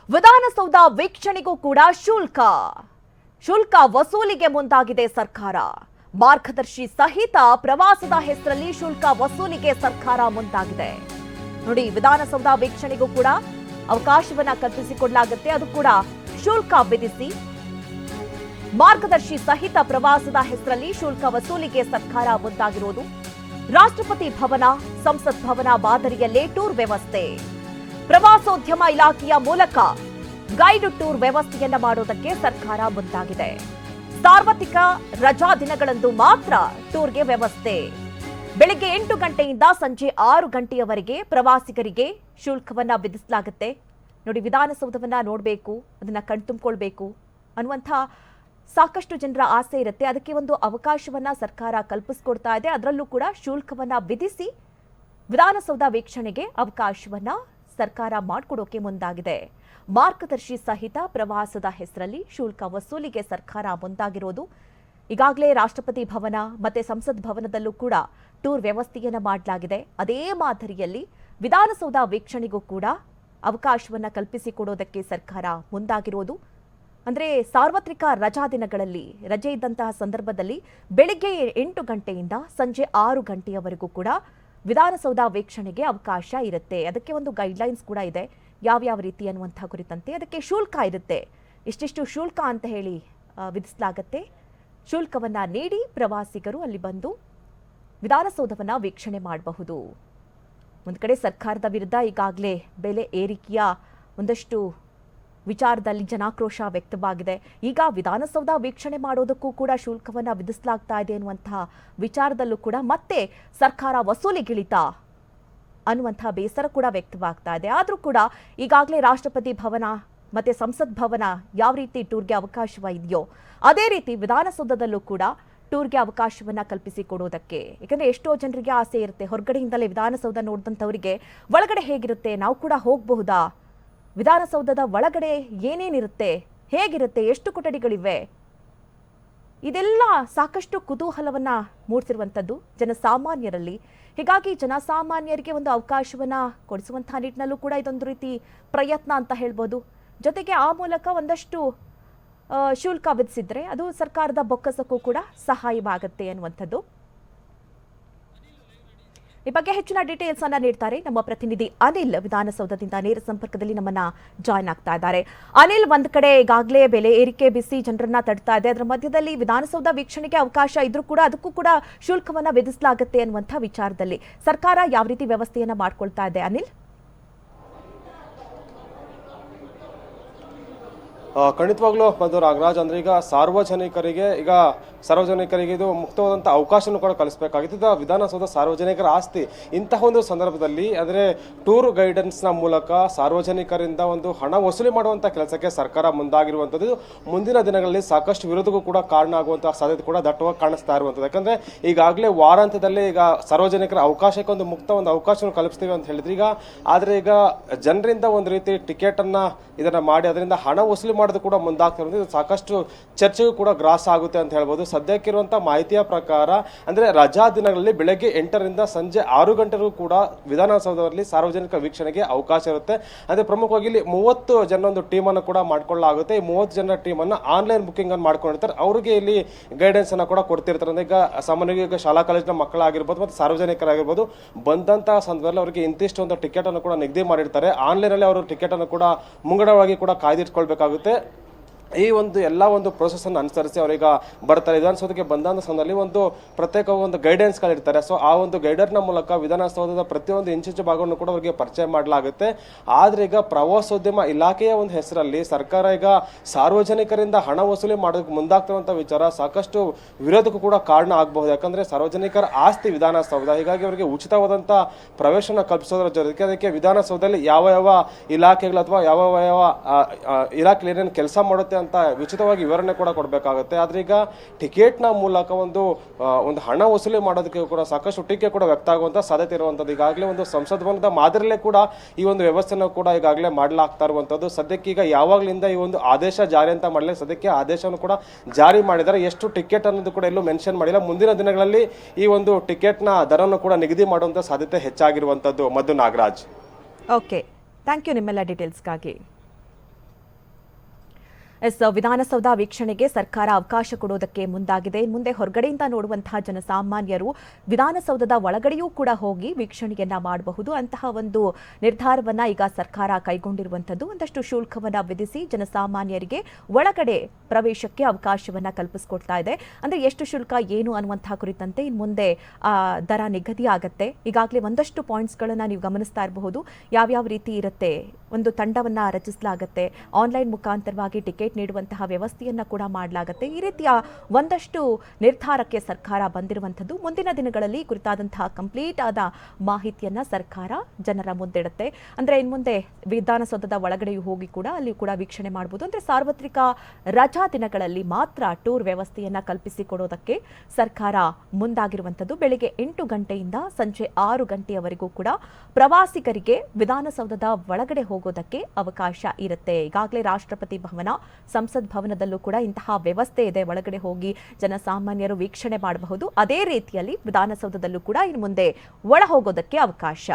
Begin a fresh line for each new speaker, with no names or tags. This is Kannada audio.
ವಿಧಾನಸೌಧ ವೀಕ್ಷಣೆಗೂ ಕೂಡ ಶುಲ್ಕ ವಸೂಲಿಗೆ ಮುಂದಾಗಿದೆ ಸರ್ಕಾರ. ಮಾರ್ಗದರ್ಶಿ ಸಹಿತ ಪ್ರವಾಸದ ಹೆಸರಲ್ಲಿ ಶುಲ್ಕ ವಸೂಲಿಗೆ ಸರ್ಕಾರ ಮುಂದಾಗಿದೆ. ನೋಡಿ, ವಿಧಾನಸೌಧ ವೀಕ್ಷಣೆಗೂ ಕೂಡ ಅವಕಾಶವನ್ನ ಕಲ್ಪಿಸಿಕೊಡಲಾಗುತ್ತೆ. ಅದು ಕೂಡ ಶುಲ್ಕ ವಿಧಿಸಿ ಮಾರ್ಗದರ್ಶಿ ಸಹಿತ ಪ್ರವಾಸದ ಹೆಸರಲ್ಲಿ ಶುಲ್ಕ ವಸೂಲಿಗೆ ಸರ್ಕಾರ ಮುಂದಾಗಿರುವುದು. ರಾಷ್ಟ್ರಪತಿ ಭವನ, ಸಂಸತ್ ಭವನ ಮಾದರಿಯಲ್ಲೇ ಟೂರ್ ವ್ಯವಸ್ಥೆ. ಪ್ರವಾಸೋದ್ಯಮ ಇಲಾಖೆಯ ಮೂಲಕ ಗೈಡ್ ಟೂರ್ ವ್ಯವಸ್ಥೆಯನ್ನ ಮಾಡೋದಕ್ಕೆ ಸರ್ಕಾರ ಮುಂದಾಗಿದೆ. ಸಾರ್ವತ್ರಿಕ ರಜಾ ದಿನಗಳಂದು ಮಾತ್ರ ಟೂರ್ಗೆ ವ್ಯವಸ್ಥೆ. ಬೆಳಿಗ್ಗೆ 8 ಗಂಟೆಯಿಂದ ಸಂಜೆ 6 ಗಂಟೆಯವರೆಗೆ ಪ್ರವಾಸಿಗರಿಗೆ ಶುಲ್ಕವನ್ನ ವಿಧಿಸಲಾಗುತ್ತೆ. ನೋಡಿ, ವಿಧಾನಸೌಧವನ್ನ ನೋಡಬೇಕು, ಅದನ್ನ ಕಣ್ತುಂಬಿಕೊಳ್ಬೇಕು ಅನ್ನುವಂಥ ಸಾಕಷ್ಟು ಜನರ ಆಸೆ ಇರುತ್ತೆ. ಅದಕ್ಕೆ ಒಂದು ಅವಕಾಶವನ್ನ ಸರ್ಕಾರ ಕಲ್ಪಿಸಿಕೊಡ್ತಾ ಇದೆ. ಅದರಲ್ಲೂ ಕೂಡ ಶುಲ್ಕವನ್ನ ವಿಧಿಸಿ ವಿಧಾನಸೌಧ ವೀಕ್ಷಣೆಗೆ ಅವಕಾಶವನ್ನ ಸರ್ಕಾರ ಮಾಡಿಕೊಡೋಕೆ ಮುಂದಾಗಿದೆ. ಮಾರ್ಗದರ್ಶಿ ಸಹಿತ ಪ್ರವಾಸದ ಹೆಸರಲ್ಲಿ ಶುಲ್ಕ ವಸೂಲಿಗೆ ಸರ್ಕಾರ ಮುಂದಾಗಿರೋದು. ಈಗಾಗಲೇ ರಾಷ್ಟ್ರಪತಿ ಭವನ ಮತ್ತೆ ಸಂಸತ್ ಭವನದಲ್ಲೂ ಕೂಡ ಟೂರ್ ವ್ಯವಸ್ಥೆಯನ್ನ ಮಾಡಲಾಗಿದೆ. ಅದೇ ಮಾದರಿಯಲ್ಲಿ ವಿಧಾನಸೌಧ ವೀಕ್ಷಣೆಗೂ ಕೂಡ ಅವಕಾಶವನ್ನ ಕಲ್ಪಿಸಿಕೊಡೋದಕ್ಕೆ ಸರ್ಕಾರ ಮುಂದಾಗಿರೋದು. ಅಂದ್ರೆ ಸಾರ್ವತ್ರಿಕ ರಜಾ ದಿನಗಳಲ್ಲಿ, ರಜೆ ಇದ್ದಂತಹ ಸಂದರ್ಭದಲ್ಲಿ ಬೆಳಿಗ್ಗೆ 8 ಗಂಟೆಯಿಂದ ಸಂಜೆ 6 ಗಂಟೆಯವರೆಗೂ ಕೂಡ ವಿಧಾನಸೌಧ ವೀಕ್ಷಣೆಗೆ ಅವಕಾಶ ಇರುತ್ತೆ. ಅದಕ್ಕೆ ಒಂದು ಗೈಡ್ಲೈನ್ಸ್ ಕೂಡ ಇದೆ, ಯಾವ್ಯಾವ ರೀತಿ ಅನ್ನುವಂಥ ಕುರಿತಂತೆ. ಅದಕ್ಕೆ ಶುಲ್ಕ ಇರುತ್ತೆ, ಇಷ್ಟಿಷ್ಟು ಶುಲ್ಕ ಅಂತ ಹೇಳಿ ವಿಧಿಸಲಾಗತ್ತೆ. ಶುಲ್ಕವನ್ನ ನೀಡಿ ಪ್ರವಾಸಿಗರು ಅಲ್ಲಿ ಬಂದು ವಿಧಾನಸೌಧವನ್ನ ವೀಕ್ಷಣೆ ಮಾಡಬಹುದು. ಒಂದು ಕಡೆ ಸರ್ಕಾರದ ವಿರುದ್ಧ ಈಗಾಗಲೇ ಬೆಲೆ ಏರಿಕೆಯ ಒಂದಷ್ಟು ವಿಚಾರದಲ್ಲಿ ಜನಾಕ್ರೋಶ ವ್ಯಕ್ತವಾಗಿದೆ. ಈಗ ವಿಧಾನಸೌಧ ವೀಕ್ಷಣೆ ಮಾಡೋದಕ್ಕೂ ಕೂಡ ಶುಲ್ಕವನ್ನ ವಿಧಿಸಲಾಗ್ತಾ ಇದೆ ಅನ್ನುವಂತಹ ವಿಚಾರದಲ್ಲೂ ಕೂಡ ಮತ್ತೆ ಸರ್ಕಾರ ವಸೂಲಿಗಿಳಿತ ಅನ್ನುವಂತಹ ಬೇಸರ ಕೂಡ ವ್ಯಕ್ತವಾಗ್ತಾ ಇದೆ. ಆದರೂ ಕೂಡ ಈಗಾಗಲೇ ರಾಷ್ಟ್ರಪತಿ ಭವನ ಮತ್ತೆ ಸಂಸತ್ ಭವನ ಯಾವ ರೀತಿ ಟೂರ್ಗೆ ಅವಕಾಶವಿದೆಯೋ ಅದೇ ರೀತಿ ವಿಧಾನಸೌಧದಲ್ಲೂ ಕೂಡ ಟೂರ್ಗೆ ಅವಕಾಶವನ್ನ ಕಲ್ಪಿಸಿಕೊಡೋದಕ್ಕೆ. ಯಾಕಂದ್ರೆ ಎಷ್ಟೋ ಜನರಿಗೆ ಆಸೆ ಇರುತ್ತೆ, ಹೊರಗಡೆಯಿಂದಲೇ ವಿಧಾನಸೌಧ ನೋಡಿದಂಥವರಿಗೆ ಒಳಗಡೆ ಹೇಗಿರುತ್ತೆ, ನಾವು ಕೂಡ ಹೋಗಬಹುದಾ, ವಿಧಾನಸೌಧದ ಒಳಗಡೆ ಏನೇನಿರುತ್ತೆ, ಹೇಗಿರುತ್ತೆ, ಎಷ್ಟು ಕೊಠಡಿಗಳಿವೆ, ಇದೆಲ್ಲ ಸಾಕಷ್ಟು ಕುತೂಹಲವನ್ನ ಮೂಡಿಸಿರುವಂಥದ್ದು ಜನಸಾಮಾನ್ಯರಲ್ಲಿ. ಹೀಗಾಗಿ ಜನಸಾಮಾನ್ಯರಿಗೆ ಒಂದು ಅವಕಾಶವನ್ನ ಕೊಡಿಸುವಂತಹ ನಿಟ್ಟಿನಲ್ಲೂ ಕೂಡ ಇದೊಂದು ರೀತಿ ಪ್ರಯತ್ನ ಅಂತ ಹೇಳ್ಬೋದು. ಜೊತೆಗೆ ಆ ಮೂಲಕ ಒಂದಷ್ಟು ಶುಲ್ಕ ವಿಧಿಸಿದ್ರೆ ಅದು ಸರ್ಕಾರದ ಬೊಕ್ಕಸಕ್ಕೂ ಕೂಡ ಸಹಾಯವಾಗುತ್ತೆ ಅನ್ನುವಂಥದ್ದು. ಈ ಬಗ್ಗೆ ಹೆಚ್ಚಿನ ಡೀಟೇಲ್ಸ್ ಅನ್ನ ನೀಡ್ತಾರೆ ನಮ್ಮ ಪ್ರತಿನಿಧಿ ಅನಿಲ್. ವಿಧಾನಸೌಧದಿಂದ ನೇರ ಸಂಪರ್ಕದಲ್ಲಿ ನಮ್ಮನ್ನ ಜಾಯ್ನ್ ಆಗ್ತಾ ಇದ್ದಾರೆ. ಅನಿಲ್, ಒಂದ್ ಕಡೆ ಈಗಾಗಲೇ ಬೆಲೆ ಏರಿಕೆ ಬಿಸಿ ಜನರನ್ನ ತಡ್ತಾ ಇದೆ. ಅದರ ಮಧ್ಯದಲ್ಲಿ ವಿಧಾನಸೌಧ ವೀಕ್ಷಣೆಗೆ ಅವಕಾಶ ಇದ್ರೂ ಕೂಡ ಅದಕ್ಕೂ ಕೂಡ ಶುಲ್ಕವನ್ನ ವಿಧಿಸಲಾಗುತ್ತೆ ಅನ್ನುವಂಥ ವಿಚಾರದಲ್ಲಿ ಸರ್ಕಾರ ಯಾವ ರೀತಿ ವ್ಯವಸ್ಥೆಯನ್ನ ಮಾಡ್ಕೊಳ್ತಾ ಇದೆ ಅನಿಲ್?
ಖಂಡಿತವಾಗ್ಲೂ ಬಂದು ನಾಗರಾಜ್, ಅಂದ್ರೆ ಈಗ ಸಾರ್ವಜನಿಕರಿಗೆ ಇದು ಮುಕ್ತವಾದಂಥ ಅವಕಾಶನೂ ಕೂಡ ಕಲಿಸಬೇಕಾಗಿತ್ತು. ವಿಧಾನಸೌಧ ಸಾರ್ವಜನಿಕರ ಆಸ್ತಿ. ಇಂತಹ ಒಂದು ಸಂದರ್ಭದಲ್ಲಿ ಅಂದರೆ ಟೂರ್ ಗೈಡೆನ್ಸ್ನ ಮೂಲಕ ಸಾರ್ವಜನಿಕರಿಂದ ಒಂದು ಹಣ ವಸೂಲಿ ಮಾಡುವಂಥ ಕೆಲಸಕ್ಕೆ ಸರ್ಕಾರ ಮುಂದಾಗಿರುವಂಥದ್ದು ಮುಂದಿನ ದಿನಗಳಲ್ಲಿ ಸಾಕಷ್ಟು ವಿರೋಧಕ್ಕೂ ಕೂಡ ಕಾರಣ ಆಗುವಂತಹ ಸಾಧ್ಯತೆ ಕೂಡ ದಟ್ಟವಾಗಿ ಕಾಣಿಸ್ತಾ ಇರುವಂಥದ್ದು. ಯಾಕಂದರೆ ಈಗಾಗಲೇ ವಾರಾಂತ್ಯದಲ್ಲಿ ಈಗ ಸಾರ್ವಜನಿಕರ ಅವಕಾಶಕ್ಕೆ ಒಂದು ಮುಕ್ತ ಒಂದು ಅವಕಾಶವನ್ನು ಕಲ್ಪಿಸ್ತೀವಿ ಅಂತ ಹೇಳಿದ್ರೆ ಆದರೆ ಈಗ ಜನರಿಂದ ಒಂದು ರೀತಿ ಟಿಕೆಟನ್ನು ಇದನ್ನು ಮಾಡಿ ಅದರಿಂದ ಹಣ ವಸೂಲಿ ಮಾಡೋದು ಕೂಡ ಮುಂದಾಗ್ತಿರೋದು ಸಾಕಷ್ಟು ಚರ್ಚೆಗೂ ಕೂಡ ಗ್ರಾಸ ಆಗುತ್ತೆ ಅಂತ ಹೇಳ್ಬೋದು. ಸದ್ಯಕ್ಕಿರುವಂತಹ ಮಾಹಿತಿಯ ಪ್ರಕಾರ ಅಂದ್ರೆ ರಜಾ ದಿನಗಳಲ್ಲಿ ಬೆಳಗ್ಗೆ 8ರಿಂದ ಸಂಜೆ 6 ಗಂಟೆಗೂ ಕೂಡ ವಿಧಾನಸೌಧದಲ್ಲಿ ಸಾರ್ವಜನಿಕ ವೀಕ್ಷಣೆಗೆ ಅವಕಾಶ ಇರುತ್ತೆ. ಅಂದ್ರೆ ಪ್ರಮುಖವಾಗಿ ಇಲ್ಲಿ 30 ಜನ ಒಂದು ಟೀಮ್ ಅನ್ನು ಕೂಡ ಮಾಡ್ಕೊಳ್ಳಲಾಗುತ್ತೆ. ಈ 30 ಜನರ ಟೀಮ್ ಅನ್ನು ಆನ್ಲೈನ್ ಬುಕಿಂಗ್ ಅನ್ನು ಮಾಡ್ಕೊಂಡಿರ್ತಾರೆ. ಅವರಿಗೆ ಇಲ್ಲಿ ಗೈಡೆನ್ಸ್ ಅನ್ನ ಕೂಡ ಕೊಡ್ತಿರ್ತಾರೆ. ಅಂದ್ರೆ ಈಗ ಸಾಮಾನ್ಯವಾಗಿ ಈಗ ಶಾಲಾ ಕಾಲೇಜಿನ ಮಕ್ಕಳಾಗಿರ್ಬೋದು ಮತ್ತು ಸಾರ್ವಜನಿಕರಾಗಿರ್ಬೋದು ಬಂದಂತಹ ಸಂದರ್ಭದಲ್ಲಿ ಅವರಿಗೆ ಇಂತಿಷ್ಟು ಒಂದು ಟಿಕೆಟ್ ಅನ್ನು ಕೂಡ ನಿಗದಿ ಮಾಡಿರ್ತಾರೆ. ಆನ್ಲೈನ್ ಅಲ್ಲಿ ಅವರು ಟಿಕೆಟ್ ಅನ್ನು ಕೂಡ ಮುಂಗಡವಾಗಿ ಕೂಡ ಕಾಯ್ದಿಟ್ಕೊಳ್ಬೇಕಾಗುತ್ತೆ. ಈ ಒಂದು ಎಲ್ಲ ಒಂದು ಪ್ರೋಸೆಸ್ ಅನ್ನು ಅನುಸರಿಸಿ ಅವರೀಗ ಬರ್ತಾರೆ. ವಿಧಾನಸೌಧಕ್ಕೆ ಬಂದಂಥ ಸಂದರ್ಭದಲ್ಲಿ ಒಂದು ಪ್ರತ್ಯೇಕ ಒಂದು ಗೈಡೆನ್ಸ್ಗಳಿರ್ತಾರೆ. ಸೊ ಆ ಒಂದು ಗೈಡರ್ನ ಮೂಲಕ ವಿಧಾನಸೌಧದ ಪ್ರತಿಯೊಂದು ಇಂಚಿಂಚು ಭಾಗವನ್ನು ಕೂಡ ಅವರಿಗೆ ಪರಿಚಯ ಮಾಡಲಾಗುತ್ತೆ. ಆದರೆ ಈಗ ಪ್ರವಾಸೋದ್ಯಮ ಇಲಾಖೆಯ ಒಂದು ಹೆಸರಲ್ಲಿ ಸರ್ಕಾರ ಈಗ ಸಾರ್ವಜನಿಕರಿಂದ ಹಣ ವಸೂಲಿ ಮಾಡೋದಕ್ಕೆ ಮುಂದಾಗ್ತಿರುವಂಥ ವಿಚಾರ ಸಾಕಷ್ಟು ವಿರೋಧಕ್ಕೂ ಕೂಡ ಕಾರಣ ಆಗಬಹುದು. ಯಾಕಂದರೆ ಸಾರ್ವಜನಿಕರ ಆಸ್ತಿ ವಿಧಾನಸೌಧ, ಹೀಗಾಗಿ ಅವರಿಗೆ ಉಚಿತವಾದಂಥ ಪ್ರವೇಶನ ಕಲ್ಪಿಸೋದ್ರ ಜೊತೆಗೆ ಅದಕ್ಕೆ ವಿಧಾನಸೌಧದಲ್ಲಿ ಯಾವ ಇಲಾಖೆಗಳು ಅಥವಾ ಯಾವ ಇಲಾಖೆ ಏನೇನು ಕೆಲಸ ಮಾಡುತ್ತೆ ಅಂತ ಉಚಿತವಾಗಿ ವಿವರಣೆ ಕೂಡ ಕೊಡಬೇಕಾಗುತ್ತೆ. ಆದ್ರೆ ಈಗ ಟಿಕೆಟ್ನ ಮೂಲಕ ಒಂದು ಹಣ ವಸೂಲಿ ಮಾಡೋದಕ್ಕೆ ಕೂಡ ಸಾಕಷ್ಟು ಟೀಕೆ ಕೂಡ ವ್ಯಕ್ತ ಆಗುವಂತ ಸಾಧ್ಯತೆ ಇರುವಂತದ್ದು. ಈಗಾಗಲೇ ಒಂದು ಸಂಸತ್ ಭವನದ ಮಾದರಿಯಲ್ಲೇ ಕೂಡ ಈ ಒಂದು ವ್ಯವಸ್ಥೆನ ಕೂಡ ಈಗಾಗಲೇ ಮಾಡಲಾಗ್ತಾ ಇರುವಂತದ್ದು. ಸದ್ಯಕ್ಕೆ ಈಗ ಯಾವಾಗಲಿಂದ ಈ ಒಂದು ಆದೇಶ ಜಾರಿ ಅಂತ ಮಾಡಲಿ, ಸದ್ಯಕ್ಕೆ ಆದೇಶವನ್ನು ಕೂಡ ಜಾರಿ ಮಾಡಿದ್ದಾರೆ. ಎಷ್ಟು ಟಿಕೆಟ್ ಅನ್ನೋದು ಕೂಡ ಎಲ್ಲೂ ಮೆನ್ಷನ್ ಮಾಡಿಲ್ಲ. ಮುಂದಿನ ದಿನಗಳಲ್ಲಿ ಈ ಒಂದು ಟಿಕೆಟ್ನ ದರವನ್ನು ಕೂಡ ನಿಗದಿ ಮಾಡುವಂತ ಸಾಧ್ಯತೆ ಹೆಚ್ಚಾಗಿರುವಂತದ್ದು. ಮಧು, ನಾಗರಾಜ್.
ಓಕೆ, ಥ್ಯಾಂಕ್ ಯು ನಿಮ್ಮೆಲ್ಲ ಡೀಟೇಲ್ಸ್ಗಾಗಿ. ವಿಧಾನಸೌಧ ವೀಕ್ಷಣೆಗೆ ಸರ್ಕಾರ ಅವಕಾಶ ಕೊಡೋದಕ್ಕೆ ಮುಂದಾಗಿದೆ. ಮುಂದೆ ಹೊರಗಡೆಯಿಂದ ನೋಡುವಂತಹ ಜನಸಾಮಾನ್ಯರು ವಿಧಾನಸೌಧದ ಒಳಗಡೆಯೂ ಕೂಡ ಹೋಗಿ ವೀಕ್ಷಣೆಯನ್ನ ಮಾಡಬಹುದು. ಅಂತಹ ಒಂದು ನಿರ್ಧಾರವನ್ನ ಈಗ ಸರ್ಕಾರ ಕೈಗೊಂಡಿರುವಂತದ್ದು. ಒಂದಷ್ಟು ಶುಲ್ಕವನ್ನ ವಿಧಿಸಿ ಜನಸಾಮಾನ್ಯರಿಗೆ ಒಳಗಡೆ ಪ್ರವೇಶಕ್ಕೆ ಅವಕಾಶವನ್ನ ಕಲ್ಪಿಸಿಕೊಡ್ತಾ ಇದೆ. ಅಂದ್ರೆ ಎಷ್ಟು ಶುಲ್ಕ ಏನು ಅನ್ನುವಂತಹ ಕುರಿತಂತೆ ಇನ್ನು ಮುಂದೆ ದರ ನಿಗದಿ ಆಗತ್ತೆ. ಈಗಾಗಲೇ ಒಂದಷ್ಟು ಪಾಯಿಂಟ್ಸ್ಗಳನ್ನ ನೀವು ಗಮನಿಸ್ತಾ ಇರಬಹುದು. ಯಾವ್ಯಾವ ರೀತಿ ಇರುತ್ತೆ, ಒಂದು ತಂಡವನ್ನ ರಚಿಸಲಾಗುತ್ತೆ, ಆನ್ಲೈನ್ ಮುಖಾಂತರವಾಗಿ ಟಿಕೆಟ್ ನೀಡುವಂತಹ ವ್ಯವಸ್ಥೆಯನ್ನ ಕೂಡ ಮಾಡಲಾಗುತ್ತೆ. ಈ ರೀತಿಯ ಒಂದಷ್ಟು ನಿರ್ಧಾರಕ್ಕೆ ಸರ್ಕಾರ ಬಂದಿರುವಂಥದ್ದು. ಮುಂದಿನ ದಿನಗಳಲ್ಲಿ ಕುರಿತಾದಂತಹ ಕಂಪ್ಲೀಟ್ ಆದ ಮಾಹಿತಿಯನ್ನ ಸರ್ಕಾರ ಜನರ ಮುಂದಿಡುತ್ತೆ. ಅಂದ್ರೆ ಇನ್ನು ಮುಂದೆ ವಿಧಾನಸೌಧದ ಒಳಗಡೆಯೂ ಹೋಗಿ ಕೂಡ ಅಲ್ಲಿ ಕೂಡ ವೀಕ್ಷಣೆ ಮಾಡಬಹುದು. ಅಂದ್ರೆ ಸಾರ್ವತ್ರಿಕ ರಜಾ ದಿನಗಳಲ್ಲಿ ಮಾತ್ರ ಟೂರ್ ವ್ಯವಸ್ಥೆಯನ್ನ ಕಲ್ಪಿಸಿಕೊಡೋದಕ್ಕೆ ಸರ್ಕಾರ ಮುಂದಾಗಿರುವಂಥದ್ದು. ಬೆಳಿಗ್ಗೆ 8 ಗಂಟೆಯಿಂದ ಸಂಜೆ 6 ಗಂಟೆಯವರೆಗೂ ಕೂಡ ಪ್ರವಾಸಿಗರಿಗೆ ವಿಧಾನಸೌಧದ ಒಳಗಡೆ ಹೋಗೋದಕ್ಕೆ ಅವಕಾಶ ಇರುತ್ತೆ. ಈಗಾಗಲೇ ರಾಷ್ಟ್ರಪತಿ ಭವನ, ಸಂಸತ್ ಭವನದಲ್ಲೂ ಕೂಡ ಇಂತಹ ವ್ಯವಸ್ಥೆ ಇದೆ. ಒಳಗಡೆ ಹೋಗಿ ಜನಸಾಮಾನ್ಯರು ವೀಕ್ಷಣೆ ಮಾಡಬಹುದು. ಅದೇ ರೀತಿಯಲ್ಲಿ ವಿಧಾನಸೌಧದಲ್ಲೂ ಕೂಡ ಇನ್ನು ಮುಂದೆ ಒಳ ಹೋಗೋದಕ್ಕೆ ಅವಕಾಶ.